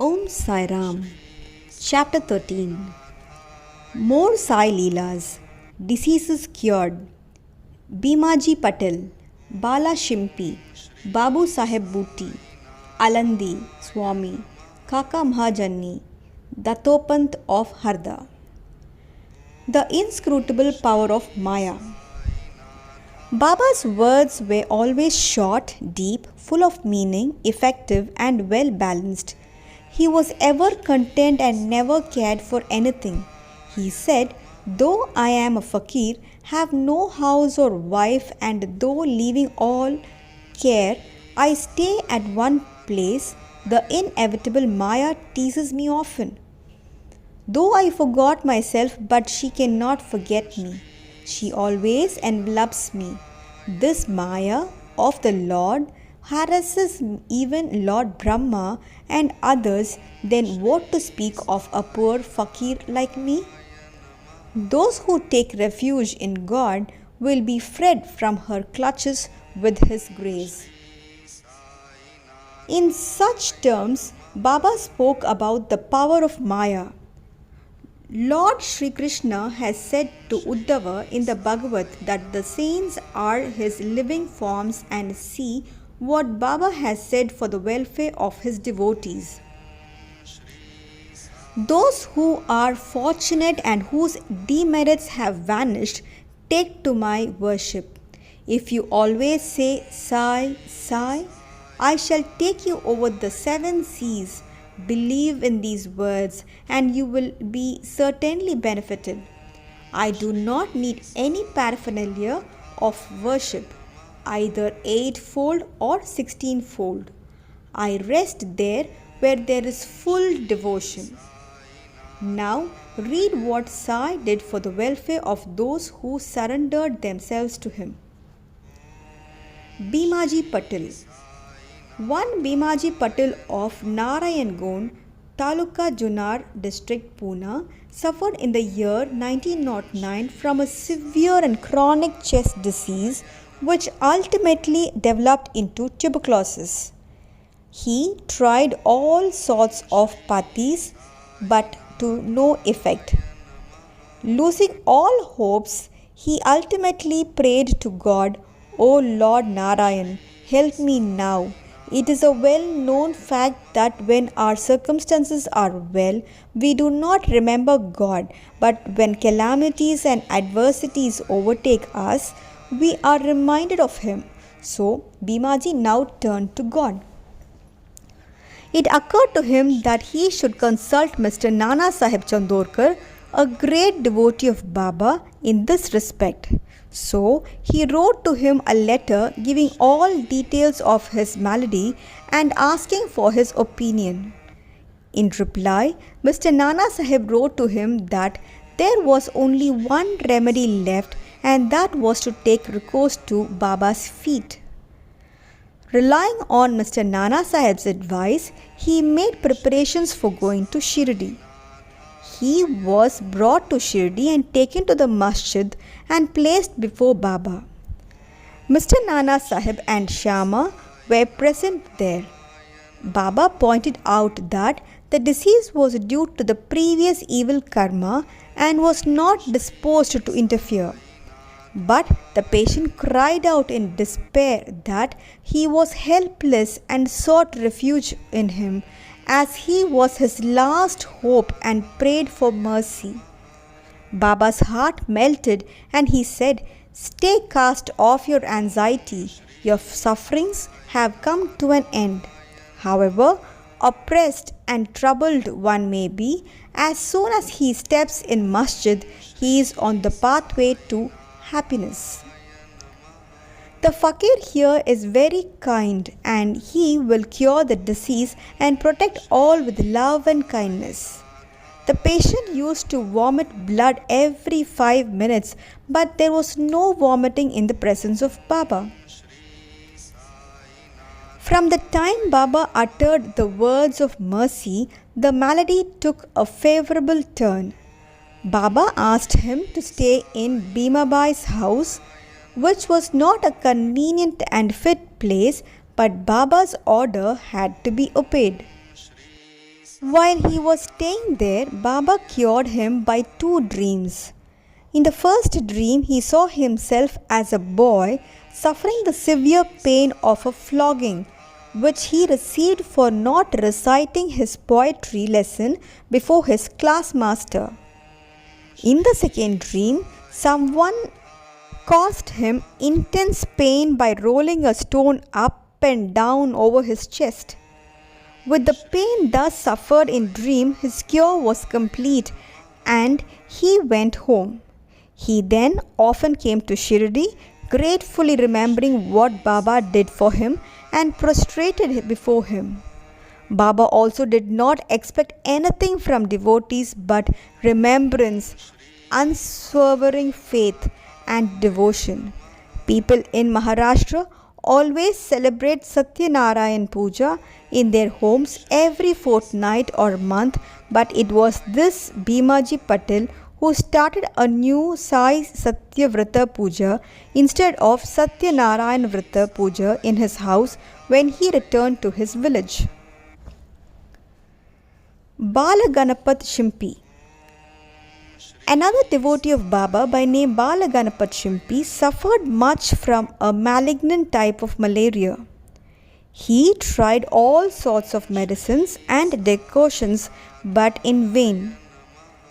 Om Sai Ram. Chapter 13. More Sai Leelas. Diseases cured. Bhimaji Patel, Bala Shimpi, Babu Saheb Booty, Alandi Swami, Kaka Mahajanni, Dattopant of Harda. The inscrutable power of Maya. Baba's words were always short, deep, full of meaning, effective, and well balanced. He was ever content and never cared for anything. He said, "Though I am a fakir, have no house or wife, and though leaving all care, I stay at one place, the inevitable Maya teases me often. Though I forgot myself, but she cannot forget me. She always envelops me. This Maya of the Lord harasses even Lord Brahma and others, then what to speak of a poor fakir like me? Those who take refuge in God will be freed from her clutches with His grace." In such terms, Baba spoke about the power of Maya. Lord Shri Krishna has said to Uddhava in the Bhagavad that the saints are his living forms, and see what Baba has said for the welfare of his devotees. Those who are fortunate and whose demerits have vanished, take to my worship. If you always say Sai, Sai, I shall take you over the 7 seas. Believe in these words and you will be certainly benefited. I do not need any paraphernalia of worship, either 8-fold or 16-fold. I rest there where there is full devotion. Now read what Sai did for the welfare of those who surrendered themselves to him. Bhimaji Patel. One Bhimaji Patel of Narayangon, Taluka Junar district, Pune, suffered in the year 1909 from a severe and chronic chest disease which ultimately developed into tuberculosis. He tried all sorts of pathies but to no effect. Losing all hopes, he ultimately prayed to God, "O Lord Narayan, help me now." It is a well-known fact that when our circumstances are well, we do not remember God, but when calamities and adversities overtake us, we are reminded of Him. So, Bhimaji now turned to God. It occurred to him that he should consult Mr. Nana Sahib Chandorkar, a great devotee of Baba, in this respect. So, he wrote to him a letter giving all details of his malady and asking for his opinion. In reply, Mr. Nana Sahib wrote to him that there was only one remedy left, and that was to take recourse to Baba's feet. Relying on Mr. Nana Sahib's advice, he made preparations for going to Shirdi. He was brought to Shirdi and taken to the masjid and placed before Baba. Mr. Nana Sahib and Shyama were present there. Baba pointed out that the disease was due to the previous evil karma and was not disposed to interfere. But the patient cried out in despair that he was helpless and sought refuge in him, as he was his last hope, and prayed for mercy. Baba's heart melted and he said, "Stay cast off your anxiety. Your sufferings have come to an end. However oppressed and troubled one may be, as soon as he steps in masjid, he is on the pathway to happiness." The fakir here is very kind, and he will cure the disease and protect all with love and kindness. The patient used to vomit blood every 5 minutes, but there was no vomiting in the presence of Baba. From the time Baba uttered the words of mercy, the malady took a favorable turn. Baba asked him to stay in Bhimabai's house, which was not a convenient and fit place, but Baba's order had to be obeyed. While he was staying there, Baba cured him by two dreams. In the first dream, he saw himself as a boy suffering the severe pain of a flogging, which he received for not reciting his poetry lesson before his class master. In the second dream, someone caused him intense pain by rolling a stone up and down over his chest. With the pain thus suffered in dream, his cure was complete and he went home. He then often came to Shirdi, gratefully remembering what Baba did for him and prostrated before him. Baba also did not expect anything from devotees but remembrance, unswerving faith and devotion. People in Maharashtra always celebrate Satyanarayan Puja in their homes every fortnight or month, but it was this Bhimaji Patil who started a new Sai Satyavrata Puja instead of Satyanarayan Vrata Puja in his house when he returned to his village. Balaganapat Shimpi. Another devotee of Baba by name Balaganapat Shimpi suffered much from a malignant type of malaria. He tried all sorts of medicines and decoctions but in vain.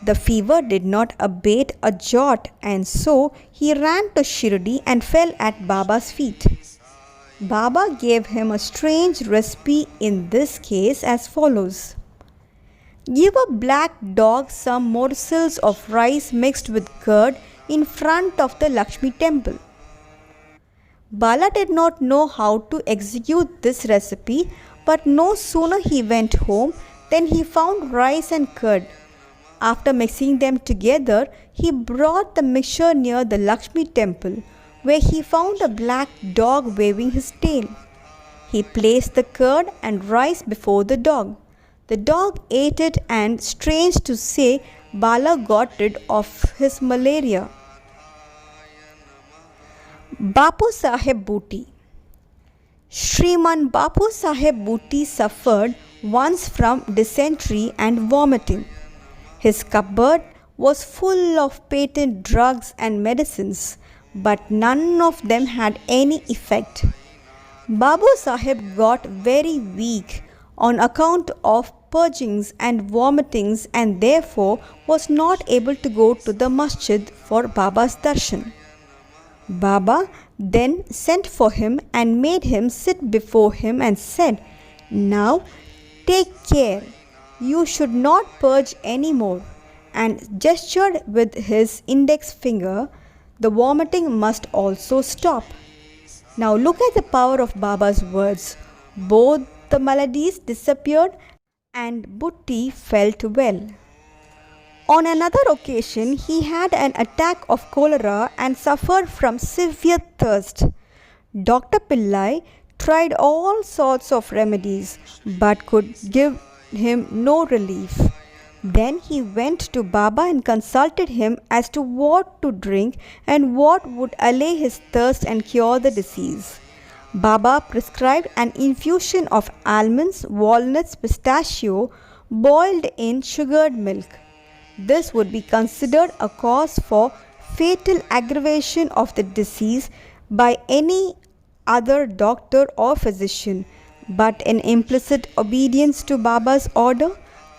The fever did not abate a jot and so he ran to Shirdi and fell at Baba's feet. Baba gave him a strange recipe in this case as follows. Give a black dog some morsels of rice mixed with curd in front of the Lakshmi temple. Bala did not know how to execute this recipe, but no sooner he went home than he found rice and curd. After mixing them together, he brought the mixture near the Lakshmi temple, where he found a black dog waving his tail. He placed the curd and rice before the dog. The dog ate it and, strange to say, Bala got rid of his malaria. Bapu Saheb Booty. Shriman Bapu Saheb Booty suffered once from dysentery and vomiting. His cupboard was full of patent drugs and medicines, but none of them had any effect. Babu Saheb got very weak on account of purgings and vomitings and therefore was not able to go to the masjid for Baba's darshan. Baba then sent for him and made him sit before him and said, "Now take care, you should not purge any more," and gestured with his index finger. The vomiting must also stop. Now look at the power of Baba's words. Both the maladies disappeared and Bhutti felt well. On another occasion, he had an attack of cholera and suffered from severe thirst. Dr. Pillai tried all sorts of remedies but could give him no relief. Then he went to Baba and consulted him as to what to drink and what would allay his thirst and cure the disease. Baba prescribed an infusion of almonds, walnuts, pistachio boiled in sugared milk. This would be considered a cause for fatal aggravation of the disease by any other doctor or physician, but in implicit obedience to Baba's order,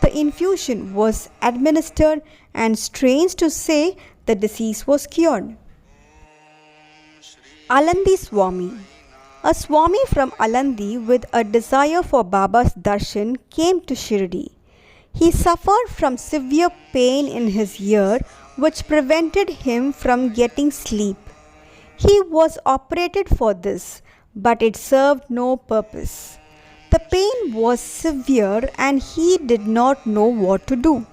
the infusion was administered and, strange to say, the disease was cured. Alandi Swami. A Swami from Alandi with a desire for Baba's darshan came to Shirdi. He suffered from severe pain in his ear which prevented him from getting sleep. He was operated for this, but it served no purpose. The pain was severe and he did not know what to do.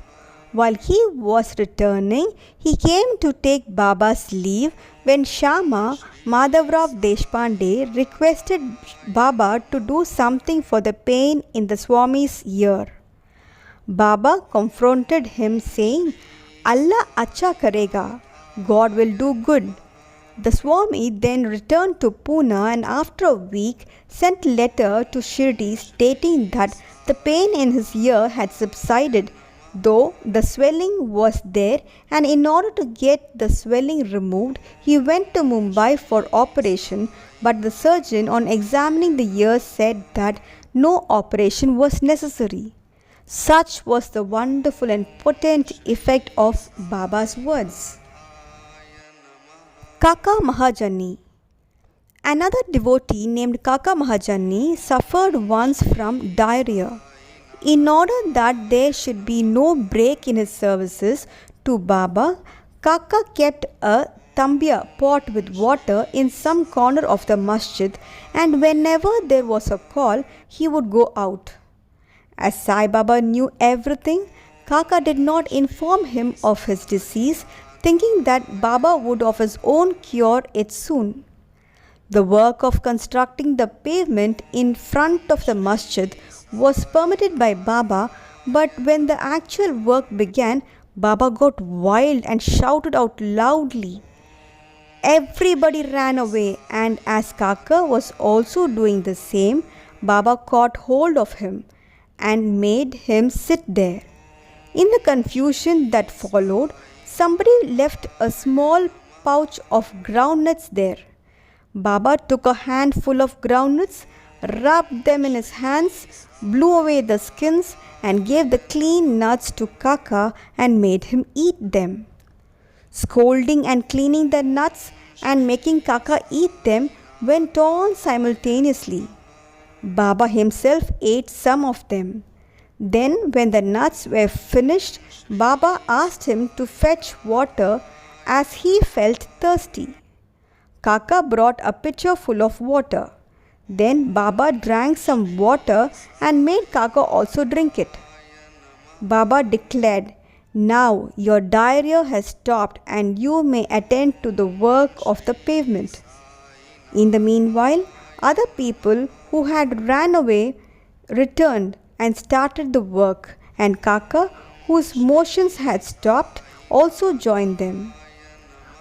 While he was returning, he came to take Baba's leave when Shama Madhavrao Deshpande requested Baba to do something for the pain in the Swami's ear. Baba confronted him saying, "Allah acha karega, God will do good." The Swami then returned to Pune and after a week sent a letter to Shri stating that the pain in his ear had subsided, though the swelling was there, and in order to get the swelling removed, he went to Mumbai for operation, but the surgeon on examining the ear said that no operation was necessary. Such was the wonderful and potent effect of Baba's words. Kaka Mahajani. Another devotee named Kaka Mahajani suffered once from diarrhea. In order that there should be no break in his services to Baba, Kaka kept a tambia pot with water in some corner of the masjid, and whenever there was a call, he would go out. As Sai Baba knew everything, Kaka did not inform him of his disease, thinking that Baba would of his own cure it soon. The work of constructing the pavement in front of the masjid was permitted by Baba, but when the actual work began, Baba got wild and shouted out loudly. Everybody ran away, and as Kaka was also doing the same, Baba caught hold of him and made him sit there. In the confusion that followed, somebody left a small pouch of groundnuts there. Baba took a handful of groundnuts, rubbed them in his hands, blew away the skins, and gave the clean nuts to Kaka and made him eat them. Scolding and cleaning the nuts and making Kaka eat them went on simultaneously. Baba himself ate some of them. Then, when the nuts were finished, Baba asked him to fetch water as he felt thirsty. Kaka brought a pitcher full of water. Then Baba drank some water and made Kaka also drink it. Baba declared, "Now your diarrhea has stopped and you may attend to the work of the pavement." In the meanwhile, other people who had ran away returned and started the work, and Kaka, whose motions had stopped, also joined them.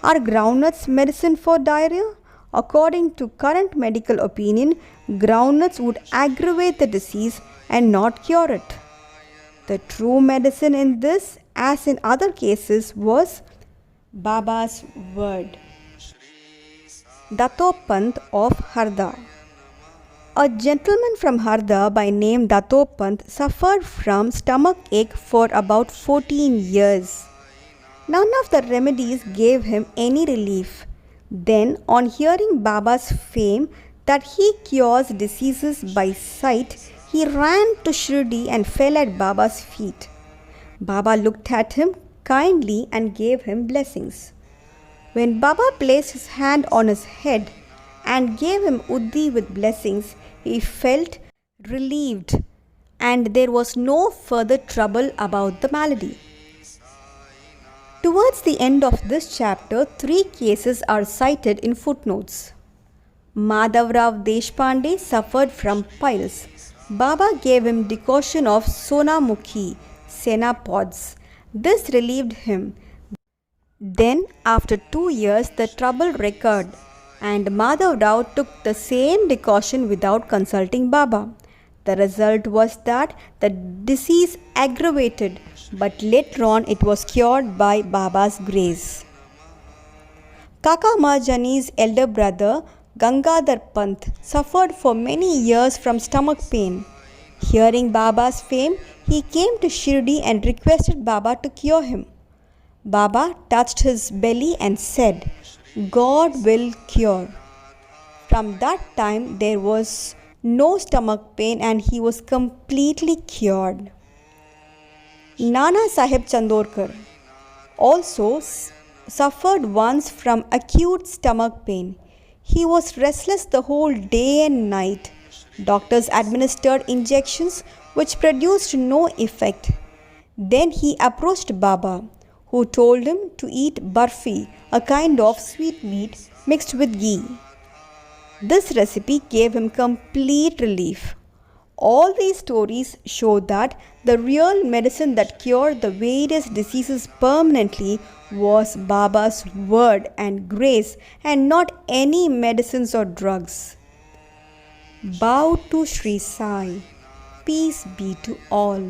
Are groundnuts medicine for diarrhea? According to current medical opinion, groundnuts would aggravate the disease and not cure it. The true medicine in this, as in other cases, was Baba's word. Dattopant of Harda. A gentleman from Harda by name Dattopant suffered from stomach ache for about 14 years. None of the remedies gave him any relief. Then, on hearing Baba's fame that he cures diseases by sight, he ran to Shri and fell at Baba's feet. Baba looked at him kindly and gave him blessings. When Baba placed his hand on his head and gave him Uddhi with blessings, he felt relieved and there was no further trouble about the malady. Towards the end of this chapter, 3 cases are cited in footnotes. Madhavrao Deshpande suffered from piles. Baba gave him decoction of Sonamukhi, Sena pods. This relieved him. Then, after 2 years, the trouble recurred, and Madhavrao took the same decoction without consulting Baba. The result was that the disease aggravated, but later on it was cured by Baba's grace. Kaka Mahajani's elder brother, Gangadhar Pant, suffered for many years from stomach pain. Hearing Baba's fame, he came to Shirdi and requested Baba to cure him. Baba touched his belly and said, "God will cure." From that time, there was no stomach pain and he was completely cured. Nana Sahib Chandorkar also suffered once from acute stomach pain. He was restless the whole day and night. Doctors administered injections which produced no effect. Then he approached Baba, who told him to eat barfi, a kind of sweetmeat mixed with ghee. This recipe gave him complete relief. All these stories show that the real medicine that cured the various diseases permanently was Baba's word and grace, and not any medicines or drugs. Bow to Shri Sai. Peace be to all.